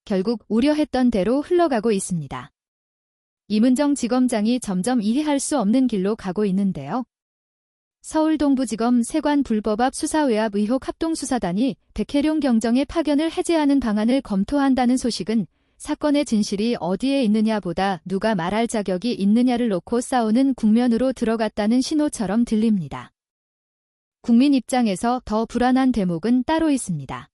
결국 우려했던 대로 흘러가고 있습니다. 임은정 지검장이 점점 이해할 수 없는 길로 가고 있는데요. 서울 동부지검 세관 불법압 수사외압 의혹 합동수사단이 백혜룡 경정의 파견을 해제하는 방안을 검토한다는 소식은 사건의 진실이 어디에 있느냐보다 누가 말할 자격이 있느냐를 놓고 싸우는 국면으로 들어갔다는 신호처럼 들립니다. 국민 입장에서 더 불안한 대목은 따로 있습니다.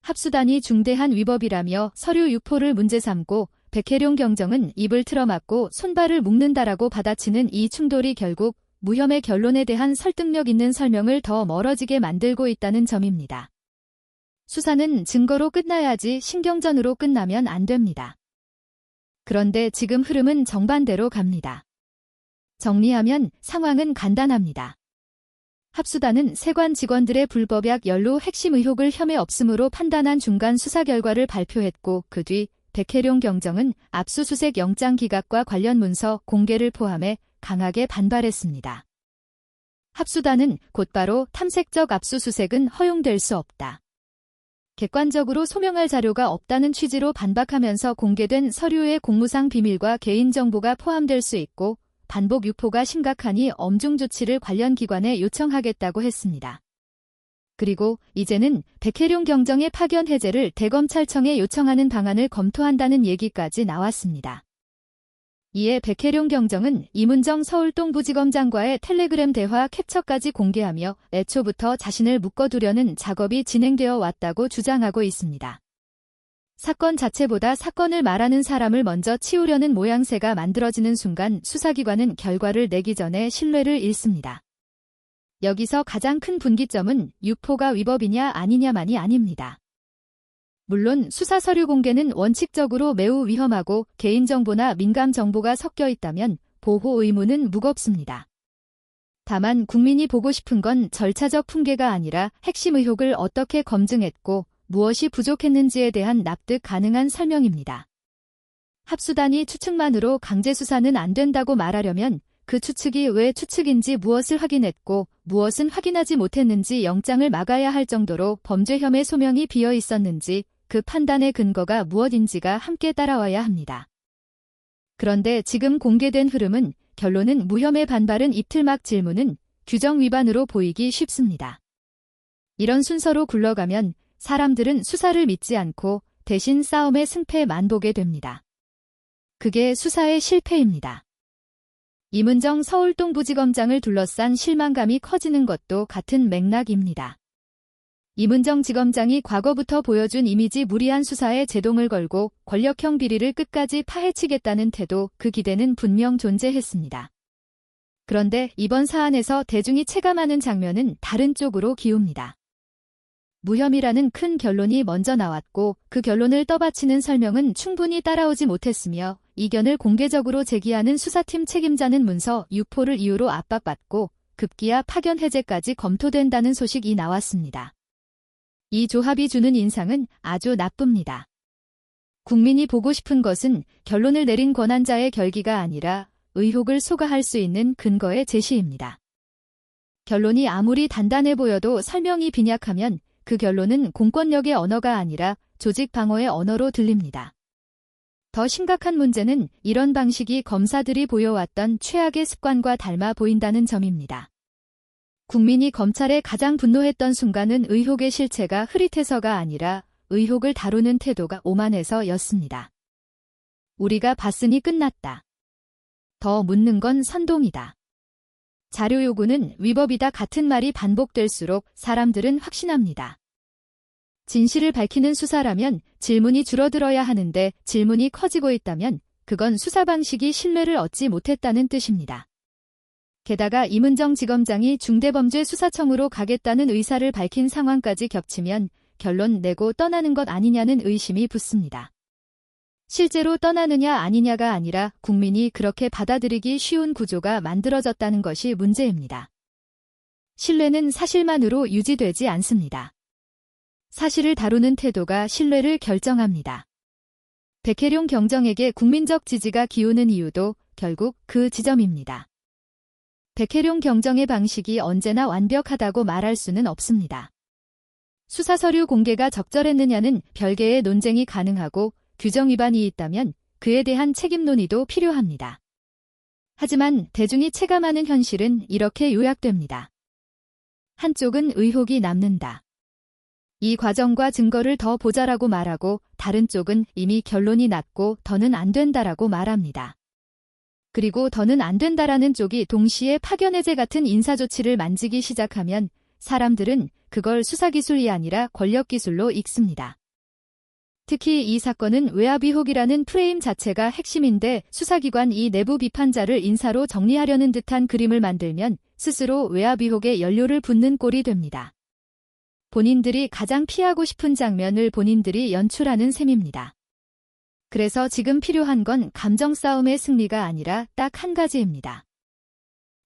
합수단이 중대한 위법이라며 서류 유포를 문제 삼고 백혜룡 경정은 입을 틀어막고 손발을 묶는다라고 받아치는 이 충돌이 결국 무혐의 결론에 대한 설득력 있는 설명을 더 멀어지게 만들고 있다는 점입니다. 수사는 증거로 끝나야지 신경전으로 끝나면 안 됩니다. 그런데 지금 흐름은 정반대로 갑니다. 정리하면 상황은 간단합니다. 합수단은 세관 직원들의 불법약 연루 핵심 의혹을 혐의 없음으로 판단한 중간 수사 결과를 발표했고 그 뒤 백혜룡 경정은 압수수색 영장 기각과 관련 문서 공개를 포함해 강하게 반발했습니다. 합수단은 곧바로 탐색적 압수수색은 허용될 수 없다. 객관적으로 소명할 자료가 없다는 취지로 반박하면서 공개된 서류의 공무상 비밀과 개인정보가 포함될 수 있고 반복 유포가 심각하니 엄중 조치를 관련 기관에 요청하겠다고 했습니다. 그리고 이제는 백혜룡 경정의 파견 해제를 대검찰청에 요청하는 방안을 검토한다는 얘기까지 나왔습니다. 이에 백혜룡 경정은 임은정 서울 동부지검장과의 텔레그램 대화 캡처까지 공개하며 애초부터 자신을 묶어두려는 작업이 진행되어 왔다고 주장하고 있습니다. 사건 자체보다 사건을 말하는 사람을 먼저 치우려는 모양새가 만들어지는 순간 수사기관은 결과를 내기 전에 신뢰를 잃습니다. 여기서 가장 큰 분기점은 유포가 위법이냐 아니냐만이 아닙니다. 물론 수사 서류 공개는 원칙적으로 매우 위험하고 개인정보나 민감 정보가 섞여 있다면 보호 의무는 무겁습니다. 다만 국민이 보고 싶은 건 절차적 풍계가 아니라 핵심 의혹을 어떻게 검증했고 무엇이 부족했는지에 대한 납득 가능한 설명입니다. 합수단이 추측만으로 강제 수사는 안 된다고 말하려면 그 추측이 왜 추측인지 무엇을 확인했고 무엇은 확인하지 못했는지 영장을 막아야 할 정도로 범죄 혐의 소명이 비어 있었는지 그 판단의 근거가 무엇인지가 함께 따라와야 합니다. 그런데 지금 공개된 흐름은 결론은 무혐의 반발은 입틀막 질문은 규정 위반으로 보이기 쉽습니다. 이런 순서로 굴러가면 사람들은 수사를 믿지 않고 대신 싸움의 승패만 보게 됩니다. 그게 수사의 실패입니다. 임은정 서울 동부지검장을 둘러싼 실망감이 커지는 것도 같은 맥락입니다. 임은정 지검장이 과거부터 보여준 이미지 무리한 수사에 제동을 걸고 권력형 비리를 끝까지 파헤치겠다는 태도, 그 기대는 분명 존재했습니다. 그런데 이번 사안에서 대중이 체감하는 장면은 다른 쪽으로 기웁니다. 무혐의라는 큰 결론이 먼저 나왔고 그 결론을 떠받치는 설명은 충분히 따라오지 못했으며 이견을 공개적으로 제기하는 수사팀 책임자는 문서 유포를 이유로 압박받고 급기야 파견 해제까지 검토된다는 소식이 나왔습니다. 이 조합이 주는 인상은 아주 나쁩니다. 국민이 보고 싶은 것은 결론을 내린 권한자의 결기가 아니라 의혹을 소가할 수 있는 근거의 제시입니다. 결론이 아무리 단단해 보여도 설명이 빈약하면 그 결론은 공권력의 언어가 아니라 조직 방어의 언어로 들립니다. 더 심각한 문제는 이런 방식이 검사들이 보여왔던 최악의 습관과 닮아 보인다는 점입니다. 국민이 검찰에 가장 분노했던 순간은 의혹의 실체가 흐릿해서가 아니라 의혹을 다루는 태도가 오만해서였습니다. 우리가 봤으니 끝났다. 더 묻는 건 선동이다. 자료 요구는 위법이다 같은 말이 반복될수록 사람들은 확신합니다. 진실을 밝히는 수사라면 질문이 줄어들어야 하는데 질문이 커지고 있다면 그건 수사 방식이 신뢰를 얻지 못했다는 뜻입니다. 게다가 임은정 지검장이 중대범죄수사청으로 가겠다는 의사를 밝힌 상황까지 겹치면 결론 내고 떠나는 것 아니냐는 의심이 붙습니다. 실제로 떠나느냐 아니냐가 아니라 국민이 그렇게 받아들이기 쉬운 구조가 만들어졌다는 것이 문제입니다. 신뢰는 사실만으로 유지되지 않습니다. 사실을 다루는 태도가 신뢰를 결정합니다. 백혜룡 경정에게 국민적 지지가 기우는 이유도 결국 그 지점입니다. 백혜룡 경정의 방식이 언제나 완벽하다고 말할 수는 없습니다. 수사 서류 공개가 적절했느냐는 별개의 논쟁이 가능하고 규정 위반이 있다면 그에 대한 책임 논의도 필요합니다. 하지만 대중이 체감하는 현실은 이렇게 요약됩니다. 한쪽은 의혹이 남는다. 이 과정과 증거를 더 보자라고 말하고 다른 쪽은 이미 결론이 났고 더는 안 된다라고 말합니다. 그리고 더는 안 된다라는 쪽이 동시에 파견해제 같은 인사조치를 만지기 시작하면 사람들은 그걸 수사기술이 아니라 권력기술로 읽습니다. 특히 이 사건은 외압 의혹이라는 프레임 자체가 핵심인데 수사기관 이 내부 비판자를 인사로 정리하려는 듯한 그림을 만들면 스스로 외압 의혹에 연료를 붓는 꼴이 됩니다. 본인들이 가장 피하고 싶은 장면을 본인들이 연출하는 셈입니다. 그래서 지금 필요한 건 감정 싸움의 승리가 아니라 딱 한 가지입니다.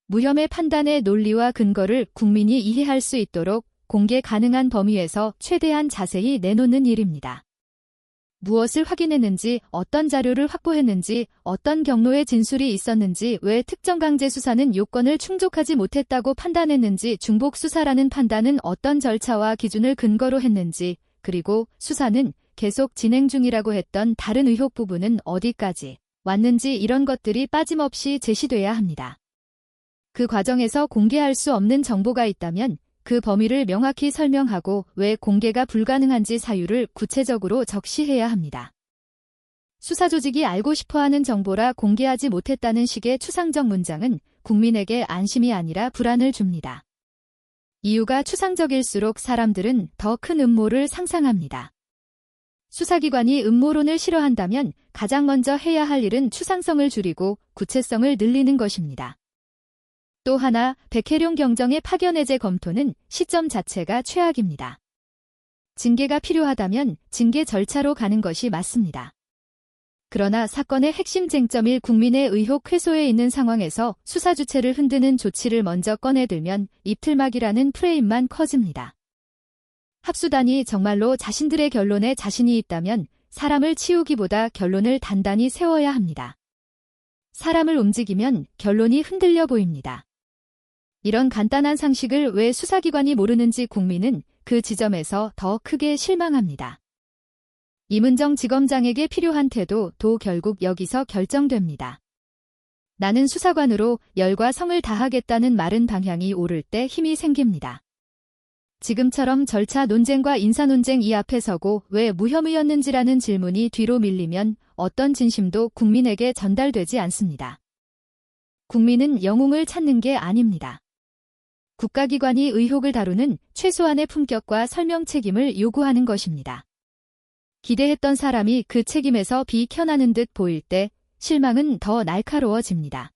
무혐의 판단의 논리와 근거를 국민이 이해할 수 있도록 공개 가능한 범위에서 최대한 자세히 내놓는 일입니다. 무엇을 확인했는지, 어떤 자료를 확보했는지, 어떤 경로의 진술이 있었는지, 왜 특정 강제 수사는 요건을 충족하지 못했다고 판단했는지, 중복 수사라는 판단은 어떤 절차와 기준을 근거로 했는지, 그리고 수사는 계속 진행 중이라고 했던 다른 의혹 부분은 어디까지 왔는지 이런 것들이 빠짐없이 제시돼야 합니다. 그 과정에서 공개할 수 없는 정보가 있다면 그 범위를 명확히 설명하고 왜 공개가 불가능한지 사유를 구체적으로 적시해야 합니다. 수사 조직이 알고 싶어하는 정보라 공개하지 못했다는 식의 추상적 문장은 국민에게 안심이 아니라 불안을 줍니다. 이유가 추상적일수록 사람들은 더 큰 음모를 상상합니다. 수사기관이 음모론을 싫어한다면 가장 먼저 해야 할 일은 추상성을 줄이고 구체성을 늘리는 것입니다. 또 하나, 백혜룡 경정의 파견해제 검토는 시점 자체가 최악입니다. 징계가 필요하다면 징계 절차로 가는 것이 맞습니다. 그러나 사건의 핵심 쟁점일 국민의 의혹 해소에 있는 상황에서 수사 주체를 흔드는 조치를 먼저 꺼내들면 입틀막이라는 프레임만 커집니다. 합수단이 정말로 자신들의 결론에 자신이 있다면 사람을 치우기보다 결론을 단단히 세워야 합니다. 사람을 움직이면 결론이 흔들려 보입니다. 이런 간단한 상식을 왜 수사기관이 모르는지 국민은 그 지점에서 더 크게 실망합니다. 이문정 지검장에게 필요한 태도도 결국 여기서 결정됩니다. 나는 수사관으로 열과 성을 다하겠다는 말은 방향이 옳을 때 힘이 생깁니다. 지금처럼 절차 논쟁과 인사 논쟁 이 앞에 서고 왜 무혐의였는지라는 질문이 뒤로 밀리면 어떤 진심도 국민에게 전달되지 않습니다. 국민은 영웅을 찾는 게 아닙니다. 국가기관이 의혹을 다루는 최소한의 품격과 설명 책임을 요구하는 것입니다. 기대했던 사람이 그 책임에서 비켜나는 듯 보일 때 실망은 더 날카로워집니다.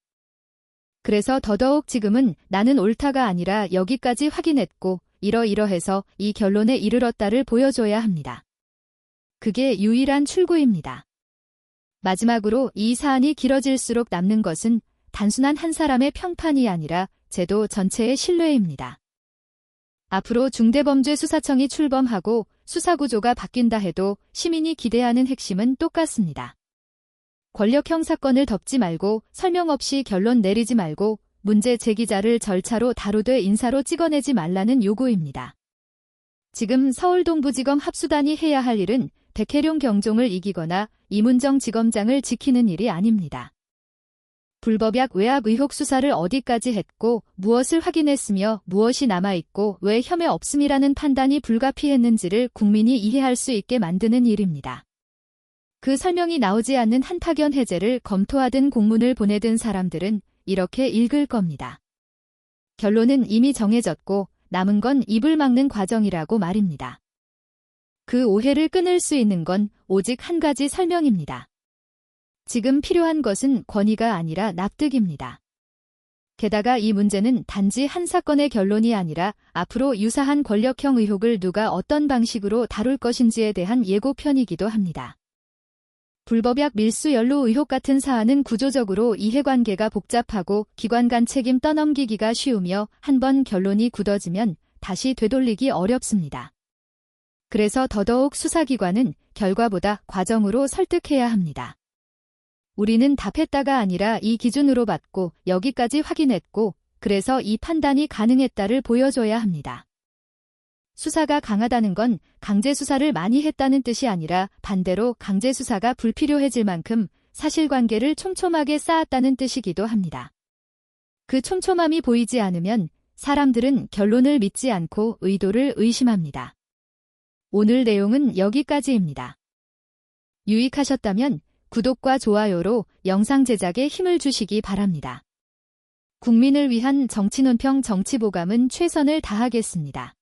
그래서 더더욱 지금은 나는 옳다가 아니라 여기까지 확인했고 이러이러해서 이 결론에 이르렀다를 보여줘야 합니다. 그게 유일한 출구입니다. 마지막으로 이 사안이 길어질수록 남는 것은 단순한 한 사람의 평판이 아니라 제도 전체의 신뢰입니다. 앞으로 중대범죄수사청이 출범하고 수사구조가 바뀐다 해도 시민이 기대하는 핵심은 똑같습니다. 권력형 사건을 덮지 말고 설명 없이 결론 내리지 말고 문제 제기자를 절차로 다루되 인사로 찍어내지 말라는 요구입니다. 지금 서울동부지검 합수단이 해야 할 일은 백혜룡 경종을 이기거나 이문정 지검장을 지키는 일이 아닙니다. 불법약 외압 의혹 수사를 어디까지 했고 무엇을 확인했으며 무엇이 남아있고 왜 혐의 없음이라는 판단이 불가피했는지를 국민이 이해할 수 있게 만드는 일입니다. 그 설명이 나오지 않는 한 파견 해제를 검토하든 공문을 보내든 사람들은 이렇게 읽을 겁니다. 결론은 이미 정해졌고 남은 건 입을 막는 과정이라고 말입니다. 그 오해를 끊을 수 있는 건 오직 한 가지 설명입니다. 지금 필요한 것은 권위가 아니라 납득입니다. 게다가 이 문제는 단지 한 사건의 결론이 아니라 앞으로 유사한 권력형 의혹을 누가 어떤 방식으로 다룰 것인지에 대한 예고편이기도 합니다. 불법약 밀수 연루 의혹 같은 사안은 구조적으로 이해관계가 복잡하고 기관 간 책임 떠넘기기가 쉬우며 한번 결론이 굳어지면 다시 되돌리기 어렵습니다. 그래서 더더욱 수사기관은 결과보다 과정으로 설득해야 합니다. 우리는 답했다가 아니라 이 기준으로 봤고 여기까지 확인했고 그래서 이 판단이 가능했다를 보여줘야 합니다. 수사가 강하다는 건 강제 수사를 많이 했다는 뜻이 아니라 반대로 강제 수사가 불필요해질 만큼 사실관계를 촘촘하게 쌓았다는 뜻이기도 합니다. 그 촘촘함이 보이지 않으면 사람들은 결론을 믿지 않고 의도를 의심합니다. 오늘 내용은 여기까지입니다. 유익하셨다면 구독과 좋아요로 영상 제작에 힘을 주시기 바랍니다. 국민을 위한 정치논평 정치보감은 최선을 다하겠습니다.